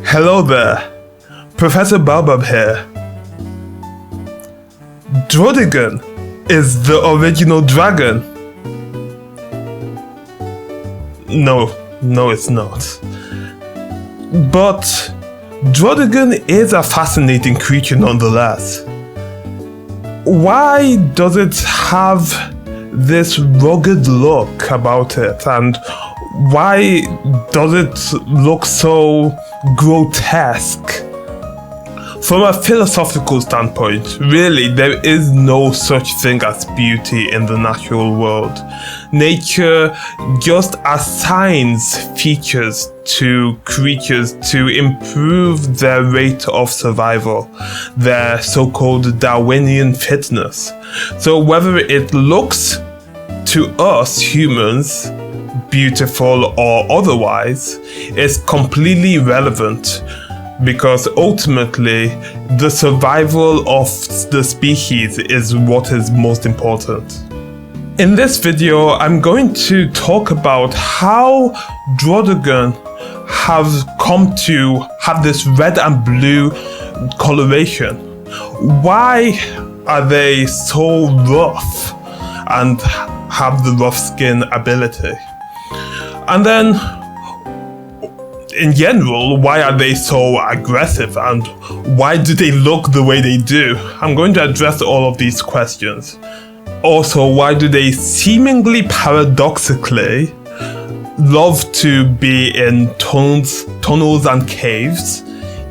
Hello there, Professor Baobab here. Druddigon is the original dragon. No, it's not. But Druddigon is a fascinating creature nonetheless. Why does it have this rugged look about it, and why does it look so grotesque? From a philosophical standpoint, really, there is no such thing as beauty in the natural world. Nature just assigns features to creatures to improve their rate of survival, their so-called Darwinian fitness. So whether it looks to us humans beautiful or otherwise is completely irrelevant, because ultimately the survival of the species is what is most important. In this video, I'm going to talk about how Druddigon have come to have this red and blue coloration. Why are they so rough and have the rough skin ability? And then, in general, why are they so aggressive and why do they look the way they do? I'm going to address all of these questions. Also, why do they seemingly paradoxically love to be in tunnels and caves,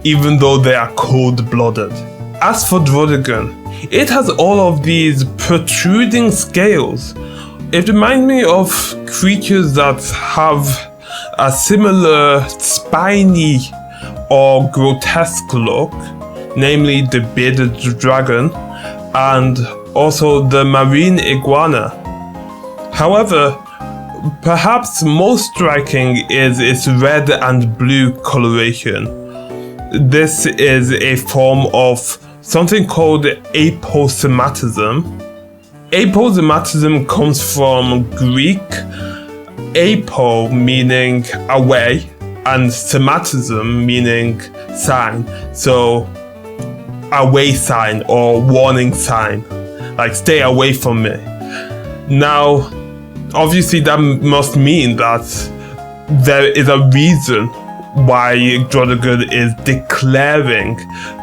even though they are cold-blooded? As for Druddigon, it has all of these protruding scales. It reminds me of creatures that have a similar spiny or grotesque look, namely the bearded dragon and also the marine iguana. However, perhaps most striking is its red and blue coloration. This is a form of something called aposematism. Aposematism comes from Greek apo meaning away and sematism meaning sign. So away sign or warning sign, like stay away from me. Now, obviously that must mean that there is a reason why Druddigon is declaring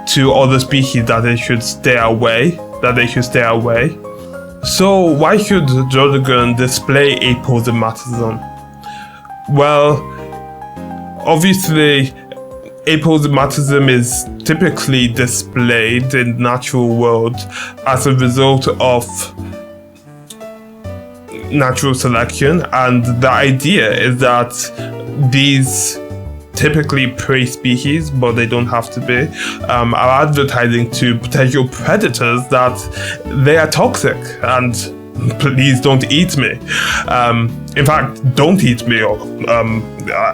to other species that they should stay away, So why should Druddigon display aposematism? Well, obviously aposematism is typically displayed in the natural world as a result of natural selection, and the idea is that these typically prey species, but they don't have to be, are advertising to potential predators that they are toxic and please don't eat me. In fact, don't eat me, or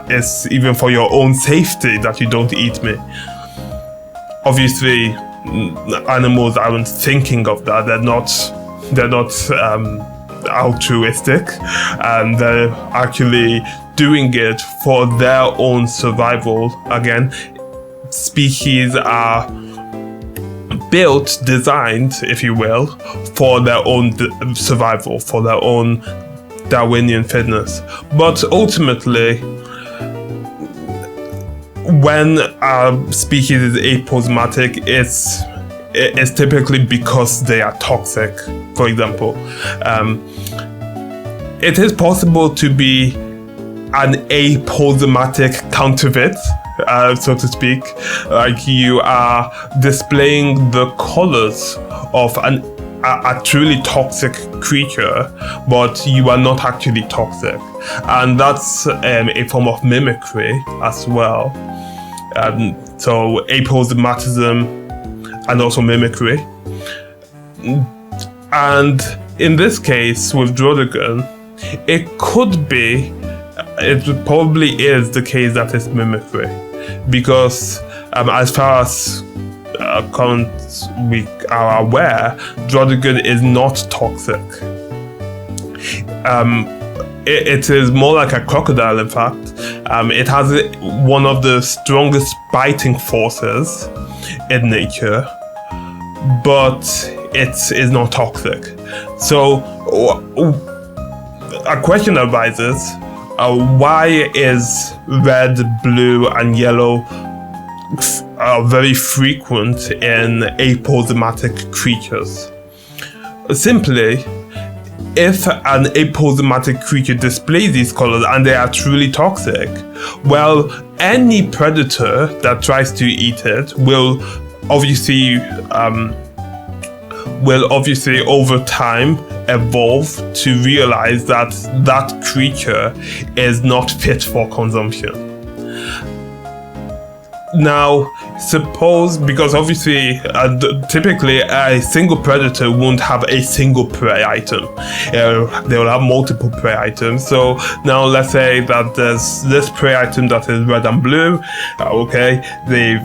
it's even for your own safety that you don't eat me. Obviously, animals aren't thinking of that. They're not altruistic, and they're actually doing it for their own survival. Again, species are built, designed, if you will, for their own survival, for their own Darwinian fitness. But ultimately, when a species is aposematic, it's typically because they are toxic, for example. It is possible to be an aposematic counterfeit, so to speak, like you are displaying the colors of a truly toxic creature, but you are not actually toxic. And that's a form of mimicry as well. So aposematism and also mimicry. And in this case with Druddigon, it probably is the case that it's mimicry, because as far as we are aware, Druddigon is not toxic. it is more like a crocodile, in fact. It has one of the strongest biting forces in nature, but it is not toxic. So a question arises, why is red, blue, and yellow very frequent in aposematic creatures? Simply, if an aposematic creature displays these colors and they are truly toxic, well, any predator that tries to eat it will obviously over time evolve to realize that that creature is not fit for consumption. Now, suppose, because obviously typically a single predator won't have a single prey item. They will have multiple prey items. So now let's say that there's this prey item that is red and blue. Okay, they've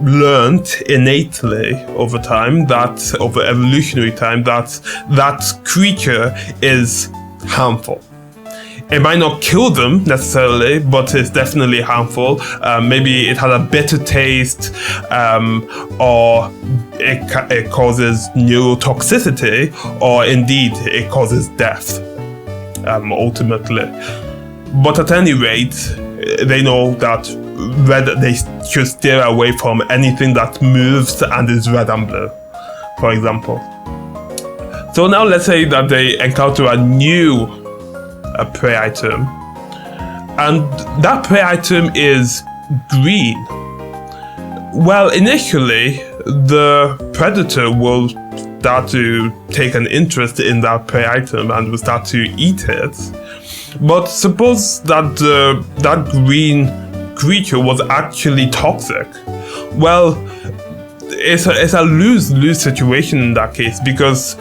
learned innately over time, that over evolutionary time, that creature is harmful. It might not kill them necessarily, but it's definitely harmful. Maybe it has a bitter taste, or it causes neurotoxicity, or indeed it causes death, ultimately. But at any rate, they know that they should steer away from anything that moves and is red and blue, for example. So now let's say that they encounter a new prey item, and that prey item is green. Well, initially the predator will start to take an interest in that prey item and will start to eat it. But suppose that that green creature was actually toxic. Well, it's a lose-lose situation in that case, because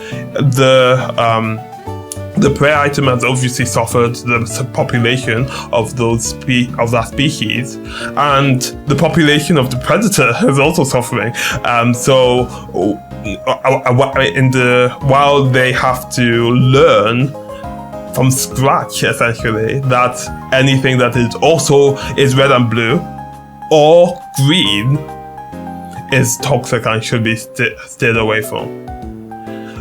the prey item has obviously suffered the population of that species, and the population of the predator is also suffering. So while they have to learn from scratch, essentially, that anything that is red and blue or green is toxic and should be stayed away from.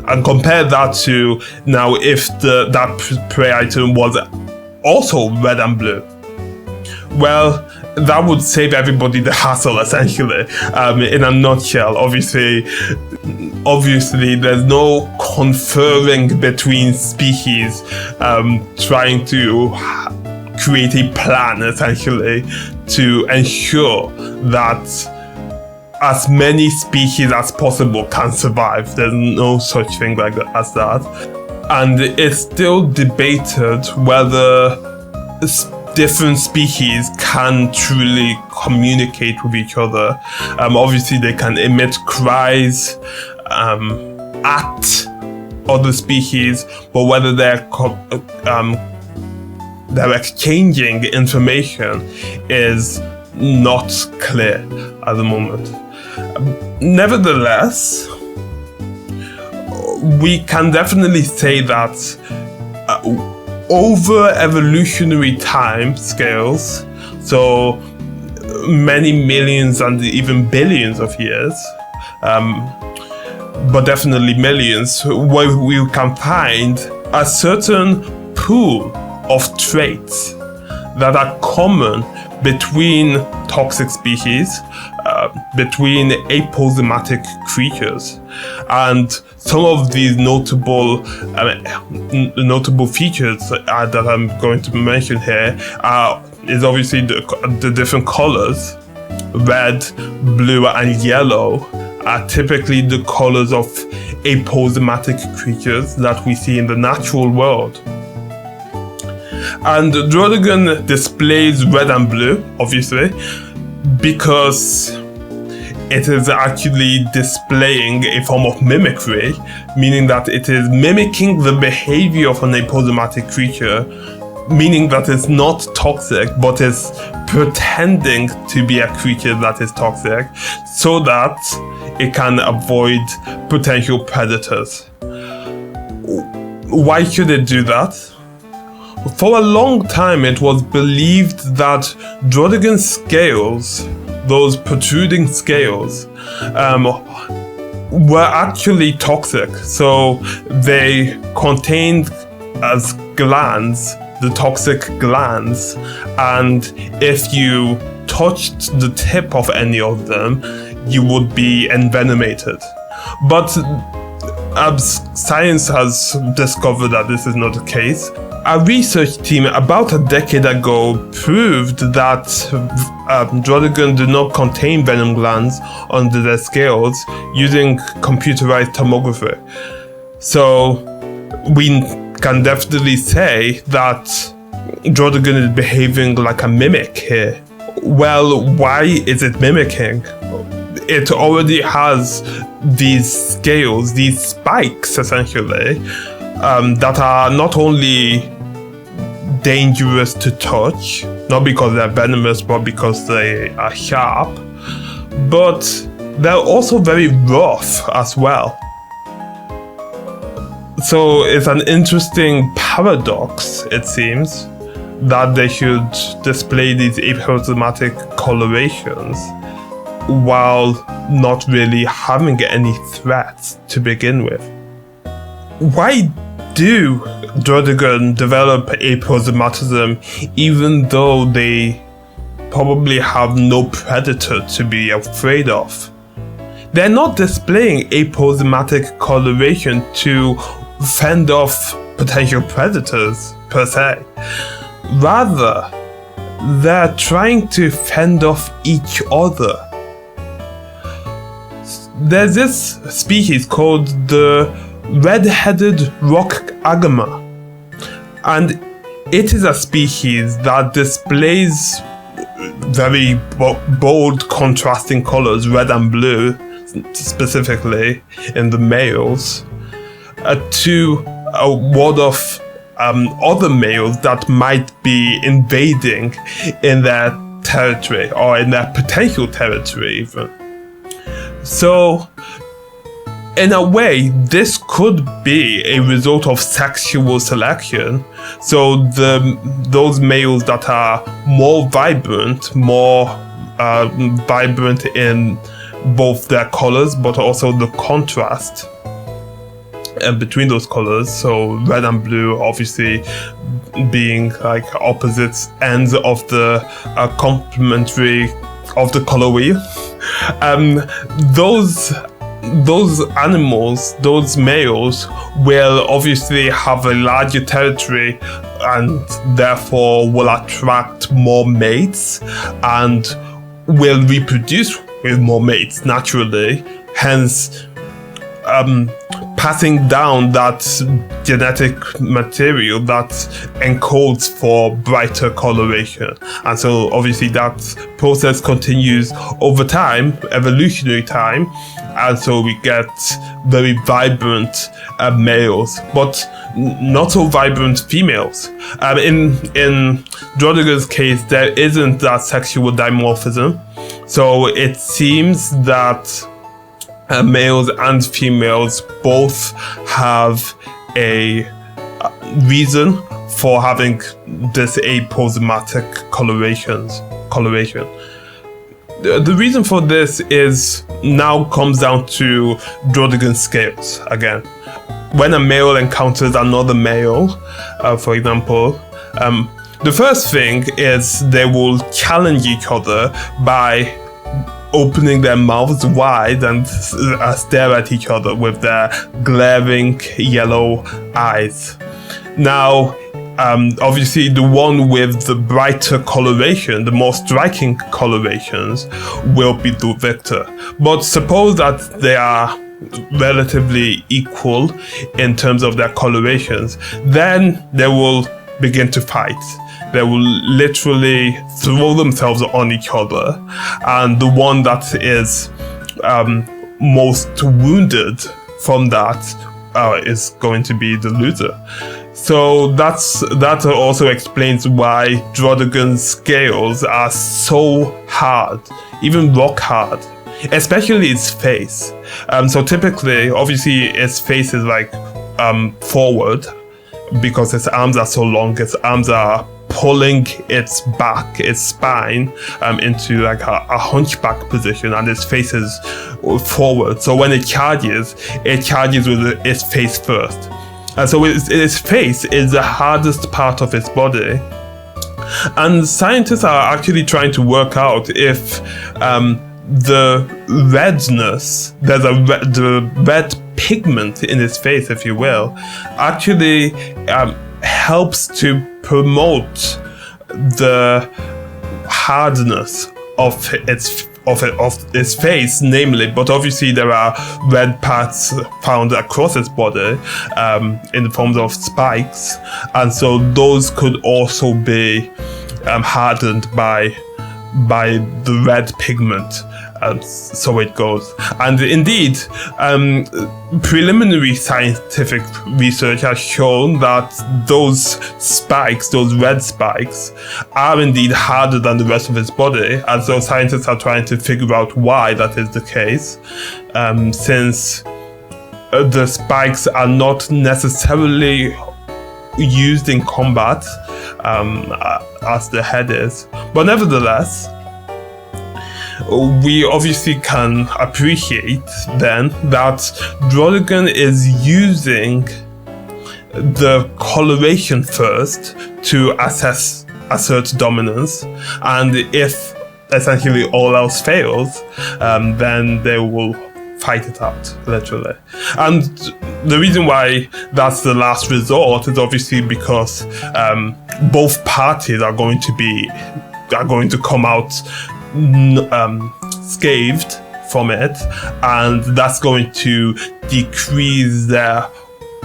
And compare that to now if that prey item was also red and blue. Well, that would save everybody the hassle, essentially. In a nutshell, obviously there's no conferring between species trying to create a plan, essentially, to ensure that as many species as possible can survive. There's no such thing as that. And it's still debated whether different species can truly communicate with each other. Obviously they can emit cries at other species, but whether they're exchanging information is not clear at the moment. Nevertheless, we can definitely say that over evolutionary time scales, so many millions and even billions of years, but definitely millions, where we can find a certain pool of traits that are common between toxic species, between aposematic creatures, and some of these notable features that I'm going to mention here is obviously the different colors. Red, blue, and yellow are typically the colors of aposematic creatures that we see in the natural world. And Druddigon displays red and blue, obviously, because it is actually displaying a form of mimicry, meaning that it is mimicking the behavior of an aposematic creature, meaning that it's not toxic, but is pretending to be a creature that is toxic, so that it can avoid potential predators. Why should it do that? For a long time, it was believed that Druddigon's scales, those protruding scales, were actually toxic. So they contained as glands, the toxic glands, and if you touched the tip of any of them, you would be envenomated. But science has discovered that this is not the case. A research team about a decade ago proved that Druddigon did not contain venom glands under their scales using computerized tomography. So we can definitely say that Druddigon is behaving like a mimic here. Well, why is it mimicking? It already has these scales, these spikes essentially, that are not only dangerous to touch, not because they're venomous, but because they are sharp, but they're also very rough as well. So it's an interesting paradox, it seems, that they should display these aposematic colorations while not really having any threats to begin with. Why do Druddigon develop aposematism even though they probably have no predator to be afraid of? They're not displaying aposematic coloration to fend off potential predators per se. Rather, they're trying to fend off each other. There's this species called the red-headed rock agama, and it is a species that displays very bold contrasting colors, red and blue specifically in the males, to ward off other males that might be invading in their territory or in their potential territory even. So, in a way, this could be a result of sexual selection. So those males that are more vibrant in both their colors, but also the contrast between those colors. So red and blue, obviously, being like opposite ends of the complementary of the color wheel. Those animals, those males, will obviously have a larger territory and therefore will attract more mates and will reproduce with more mates naturally, hence passing down that genetic material that encodes for brighter coloration. And so obviously that process continues over time, evolutionary time, and so we get very vibrant males, but not so vibrant females. In Druddigon's case, there isn't that sexual dimorphism, so it seems that males and females both have a reason for having this aposematic coloration. The reason for this comes down to Druddigon scales again. When a male encounters another male, for example, the first thing is they will challenge each other by opening their mouths wide and stare at each other with their glaring yellow eyes. Now, obviously the one with the brighter coloration, the more striking colorations, will be the victor. But suppose that they are relatively equal in terms of their colorations, then they will begin to fight. They will literally throw themselves on each other, and the one that is most wounded from that is going to be the loser. So that also explains why Druddigon's scales are so hard, even rock hard, especially its face. So typically, obviously, its face is like forward, because its arms are so long, its arms are pulling its back, its spine, into like a hunchback position, and its face is forward. So when it charges with its face first. And so its face is the hardest part of its body. And scientists are actually trying to work out if the redness, the red pigment in its face, if you will, actually helps to promote the hardness of its face, namely. But obviously there are red parts found across its body in the forms of spikes, and so those could also be hardened by the red pigment. So it goes. And indeed, preliminary scientific research has shown that those spikes, those red spikes, are indeed harder than the rest of its body. And so scientists are trying to figure out why that is the case, since the spikes are not necessarily used in combat, as the head is. But nevertheless, we obviously can appreciate then that Druddigon is using the coloration first to assert dominance, and if essentially all else fails, then they will fight it out, literally. And the reason why that's the last resort is obviously because both parties are going to come out scathed from it, and that's going to decrease their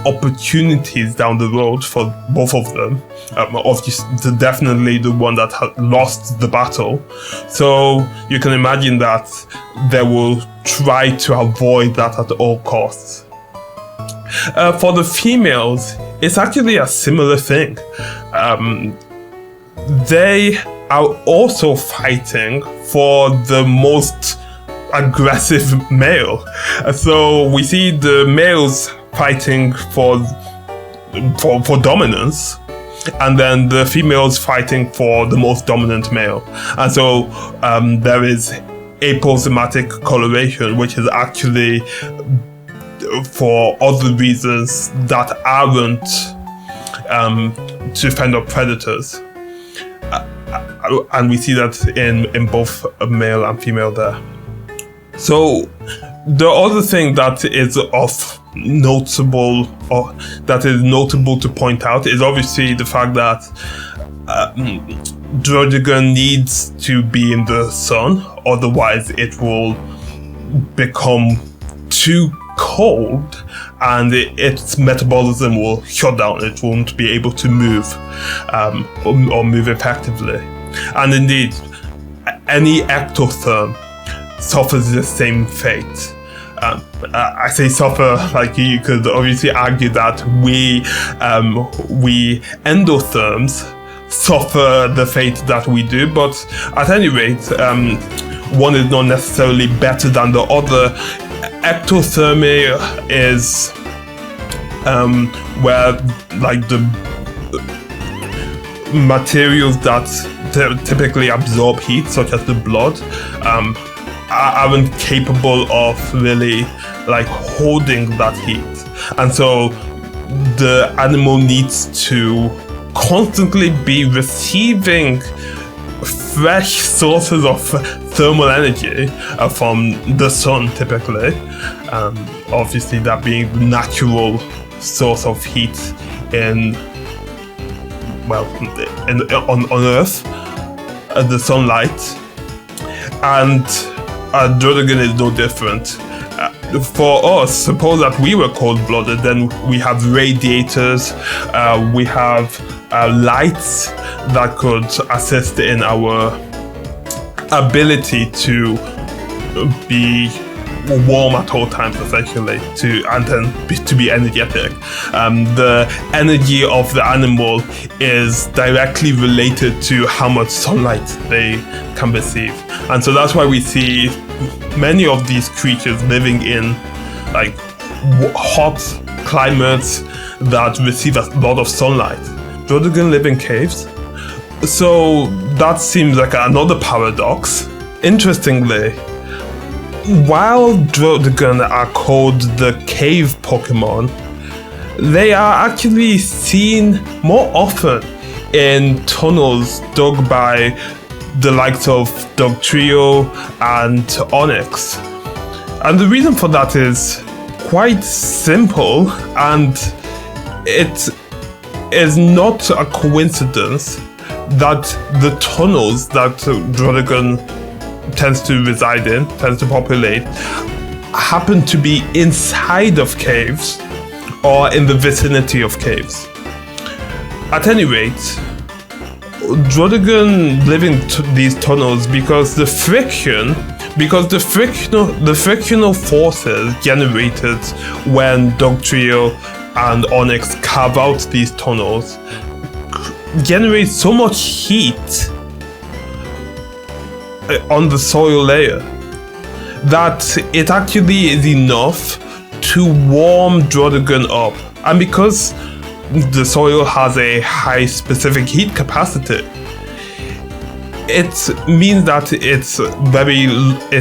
opportunities down the road for both of them. Obviously, definitely the one that had lost the battle. So you can imagine that they will try to avoid that at all costs. For the females, it's actually a similar thing. They are also fighting for the most aggressive male. So we see the males fighting for dominance, and then the females fighting for the most dominant male. And so there is aposematic coloration, which is actually for other reasons that aren't to fend off predators. And we see that in both male and female there. So the other thing that is notable to point out is obviously the fact that Druddigon needs to be in the sun, otherwise it will become too cold and its metabolism will shut down. It won't be able to move or move effectively. And indeed, any ectotherm suffers the same fate. I say suffer, like you could obviously argue that we endotherms suffer the fate that we do, but at any rate, one is not necessarily better than the other. Ectothermy is where like the materials that typically absorb heat, such as the blood, aren't capable of really like holding that heat, and so the animal needs to constantly be receiving fresh sources of thermal energy from the sun, typically. Obviously, that being the natural source of heat on Earth, the sunlight, and Druddigon is no different. For us, suppose that we were cold-blooded, then we have radiators, we have lights that could assist in our ability to be warm at all times, essentially, to be energetic. The energy of the animal is directly related to how much sunlight they can receive, and so that's why we see many of these creatures living in like hot climates that receive a lot of sunlight. Druddigon live in caves, so that seems like another paradox. Interestingly, while Druddigon are called the cave Pokemon, they are actually seen more often in tunnels dug by the likes of Dugtrio and Onix. And the reason for that is quite simple, and it is not a coincidence that the tunnels that Druddigon tends to reside in, tends to populate, happen to be inside of caves or in the vicinity of caves. At any rate, Druddigon live in these tunnels because the frictional forces generated when Dugtrio and Onix carve out these tunnels generate so much heat on the soil layer that it actually is enough to warm Druddigon up. And because the soil has a high specific heat capacity, it means that it's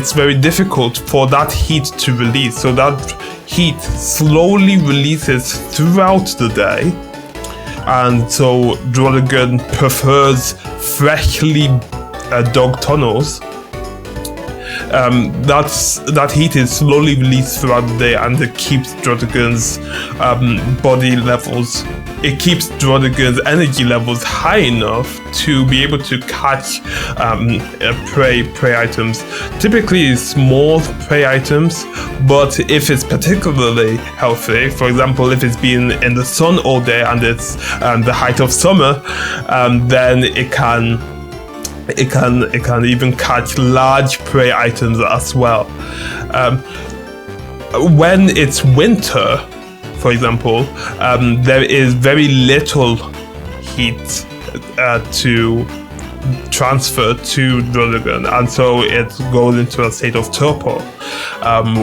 very difficult for that heat to release. So that heat slowly releases throughout the day, and so Druddigon prefers freshly dug tunnels. That heat is slowly released throughout the day, and it keeps Druddigon's body levels. It keeps Druddigon's energy levels high enough to be able to catch prey items. Typically small prey items, but if it's particularly healthy, for example, if it's been in the sun all day and it's the height of summer, then it can even catch large prey items as well. When it's winter, for example, there is very little heat to transfer to Druddigon, and so it goes into a state of torpor,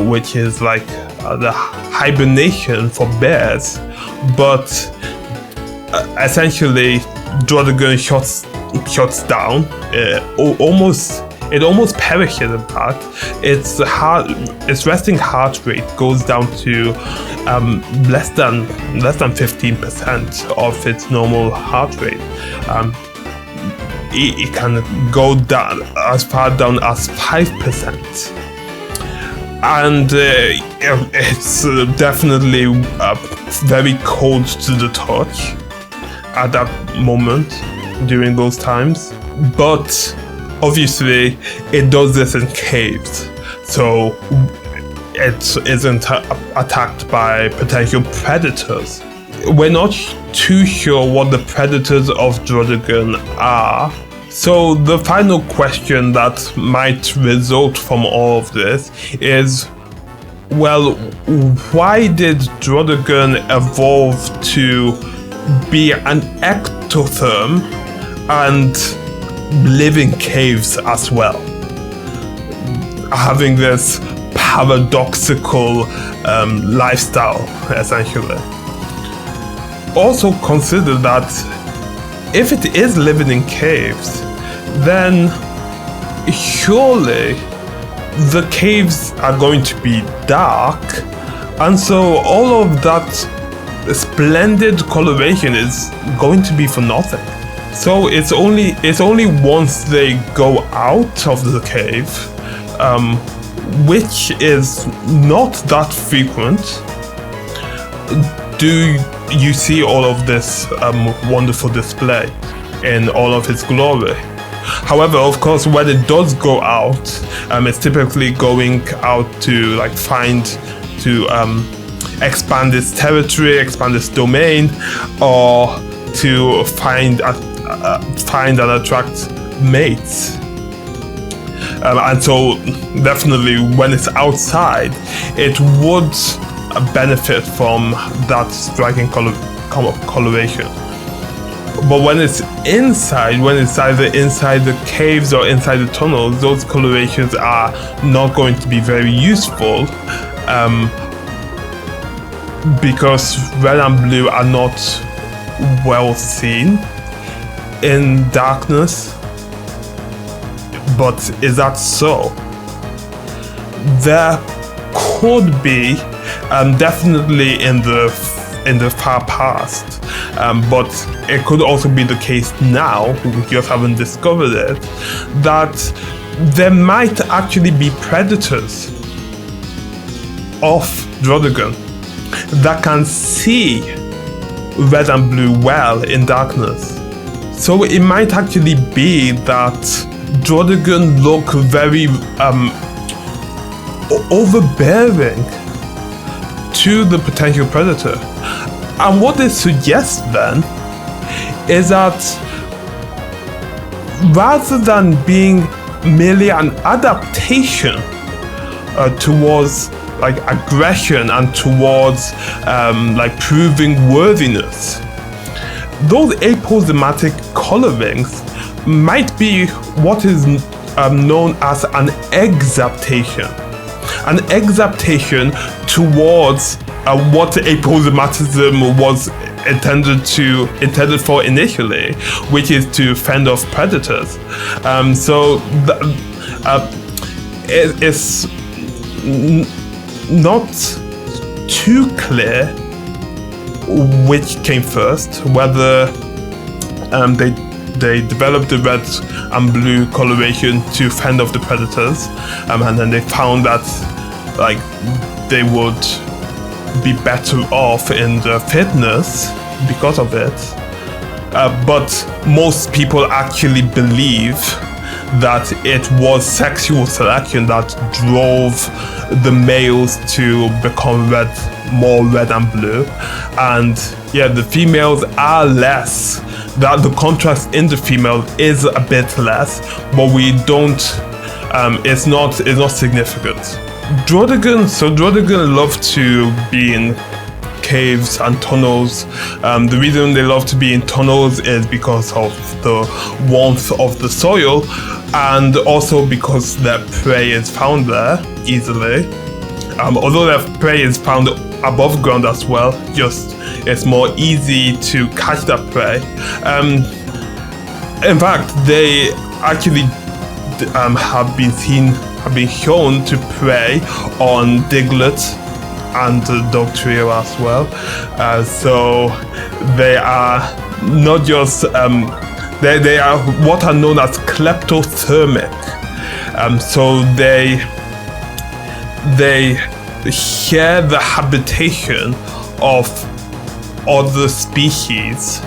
which is like the hibernation for bears. But essentially, Druddigon shuts down. It almost perishes. In fact, its resting heart rate goes down to less than 15% of its normal heart rate. It can go down as far down as 5%, and it's definitely very cold to the touch at that moment during those times. But obviously it does this in caves, so it isn't attacked by potential predators. We're not too sure what the predators of Druddigon are, so the final question that might result from all of this is, well, why did Druddigon evolve to be an ectotherm and live in caves as well, having this paradoxical lifestyle, essentially? Also consider that if it is living in caves, then surely the caves are going to be dark, and so all of that splendid coloration is going to be for nothing. So it's only once they go out of the cave, which is not that frequent, do you see all of this wonderful display in all of its glory. However, of course, when it does go out, it's typically going out to expand its territory, expand its domain, or to find and attract mates. And so definitely when it's outside, it would benefit from that striking coloration. But when it's inside, when it's either inside the caves or inside the tunnels, those colorations are not going to be very useful. because red and blue are not well seen in darkness. But is that so? There could be, definitely in the far past, but it could also be the case now, we just haven't discovered it, that there might actually be predators of Druddigon that can see red and blue well in darkness. So it might actually be that Druddigon look very overbearing to the potential predator. And what this suggests then is that rather than being merely an adaptation towards like aggression and towards like proving worthiness, those aposematic colorings might be what is known as an exaptation. An exaptation towards what aposematism was intended for initially, which is to fend off predators. So it's not too clear which came first, whether they developed the red and blue coloration to fend off the predators, and then they found that like they would be better off in their fitness because of it. But most people actually believe that it was sexual selection that drove the males to become more red and blue, and yeah, the females are less. That the contrast in the female is a bit less, but we don't. It's not significant. Druddigon love to be in caves and tunnels. The reason they love to be in tunnels is because of the warmth of the soil, and also because their prey is found there easily. Although their prey is found above ground as well, just it's more easy to catch that prey. In fact, they actually have been shown to prey on Diglett and dog trio as well. So they are not just they are what are known as kleptothermic. So they share the habitation of other species,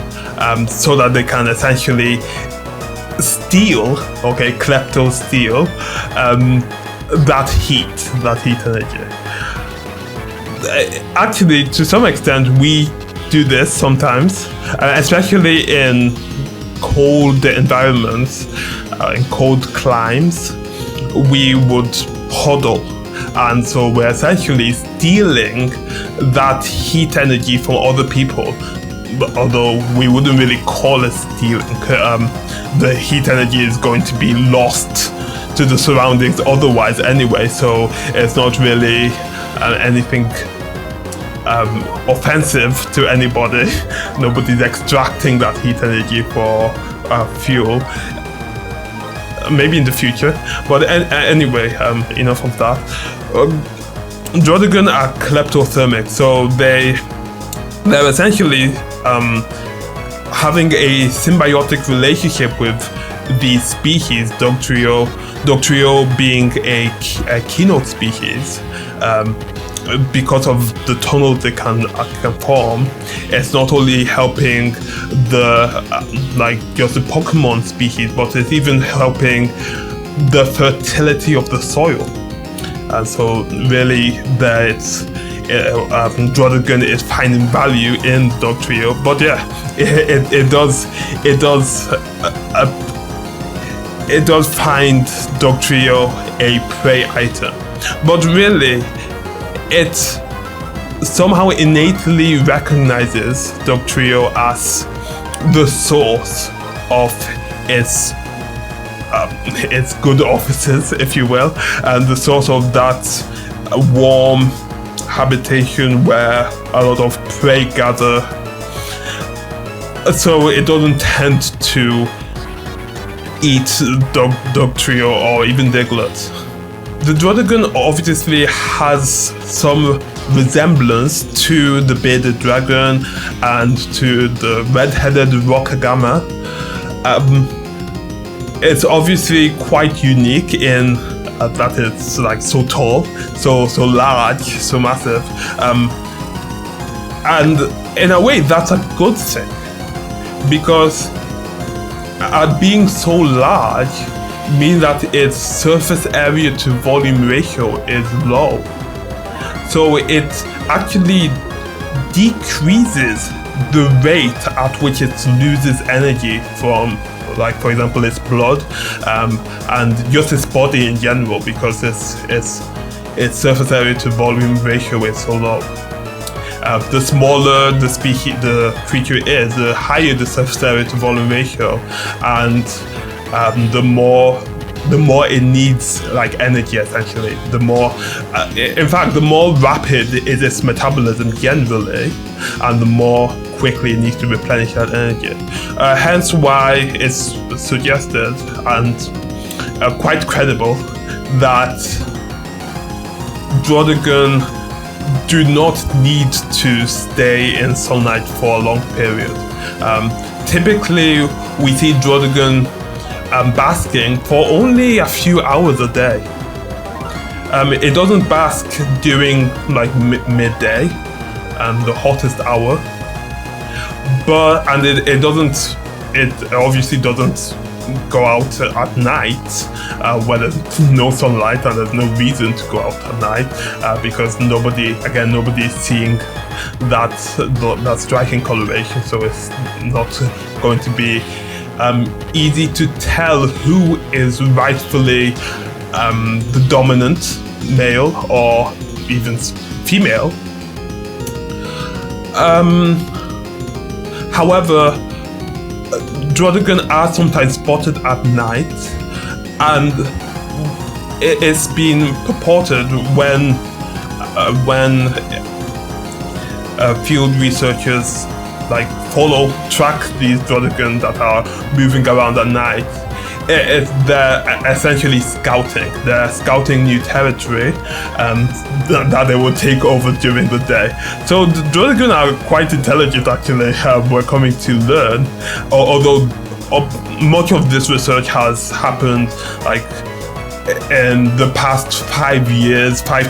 so that they can essentially steal, klepto steal, that heat energy. Actually, to some extent, we do this sometimes, especially in cold environments, in cold climes. We would huddle, and so we're essentially stealing that heat energy from other people, although we wouldn't really call it stealing. The heat energy is going to be lost to the surroundings otherwise anyway, so it's not really anything offensive to anybody. Nobody's extracting that heat energy for fuel. Maybe in the future, but anyway, enough of that. Druddigon are kleptothermic, so they're essentially having a symbiotic relationship with these species. Dog trio being a keynote species. Because of the tunnels they can form, it's not only helping just the Pokemon species, but it's even helping the fertility of the soil. And so really, Druddigon is finding value in the dog trio. But yeah, it does find dog trio a prey item. But really, it somehow innately recognizes dog trio as the source of its good offices, if you will, and the source of that warm habitation where a lot of prey gather, so it doesn't tend to eat dog trio or even Diglett. The Druddigon obviously has some resemblance to the bearded dragon and to the red-headed Rockagama. It's obviously quite unique in that it's like so tall, so large, so massive, and in a way that's a good thing, because being so large means that its surface area to volume ratio is low, so it actually decreases the rate at which it loses energy from, like, for example, its blood, and just its body in general, because its surface area to volume ratio is so low. The smaller the creature is, the higher the surface area to volume ratio, and the more it needs, like, energy, essentially. The more, in fact, the more rapid is its metabolism generally, and the more quickly it needs to replenish that energy. Hence why it's suggested, and quite credible, that Druddigon do not need to stay in sunlight for a long period. Typically, we see Druddigon basking for only a few hours a day. It doesn't bask during, like, midday, the hottest hour, and it obviously doesn't go out at night when there's no sunlight, and there's no reason to go out at night, because nobody is seeing that striking coloration, so it's not going to be easy to tell who is rightfully the dominant male or even female. However, Druddigon are sometimes spotted at night, and it's been purported when field researchers, like, track these Druddigon that are moving around at night. They're essentially scouting. They're scouting new territory that they will take over during the day. So the Druddigon are quite intelligent, actually. We're coming to learn, although much of this research has happened, like, in the past 5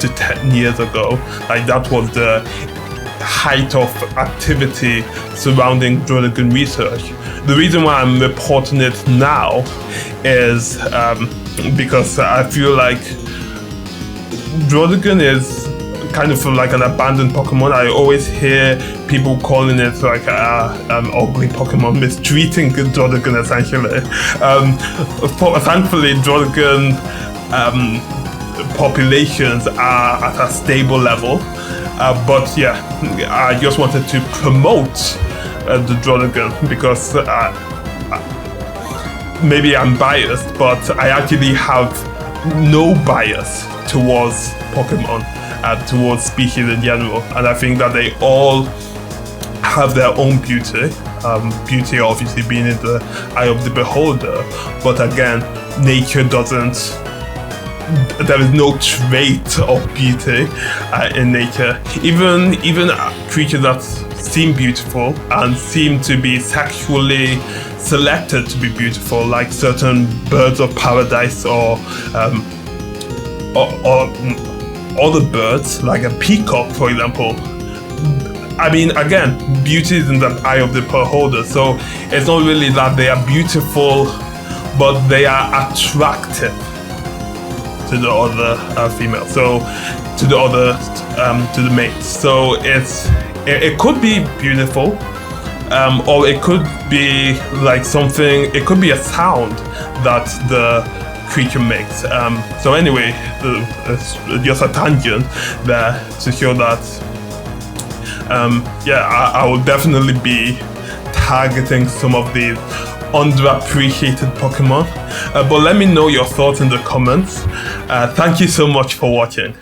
to 10 years ago. Like, that was the height of activity surrounding Druddigon research. The reason why I'm reporting it now is because I feel like Druddigon is kind of like an abandoned Pokemon. I always hear people calling it like an ugly Pokemon, mistreating Druddigon, essentially. Thankfully, Druddigon populations are at a stable level. But yeah, I just wanted to promote the Druddigon, because maybe I'm biased, but I actually have no bias towards Pokemon, towards species in general, and I think that they all have their own beauty. Beauty obviously being in the eye of the beholder, but again, nature doesn't. There is no trait of beauty in nature. Even creatures that seem beautiful and seem to be sexually selected to be beautiful, like certain birds of paradise or other birds, like a peacock, for example. I mean, again, beauty is in the eye of the beholder, so it's not really that they are beautiful, but they are attractive to the other female, so to the mate. So it could be beautiful, or it could be like something. It could be a sound that the creature makes. So anyway, it's just a tangent there to show that. I will definitely be targeting some of these underappreciated Pokemon, but let me know your thoughts in the comments. Thank you so much for watching.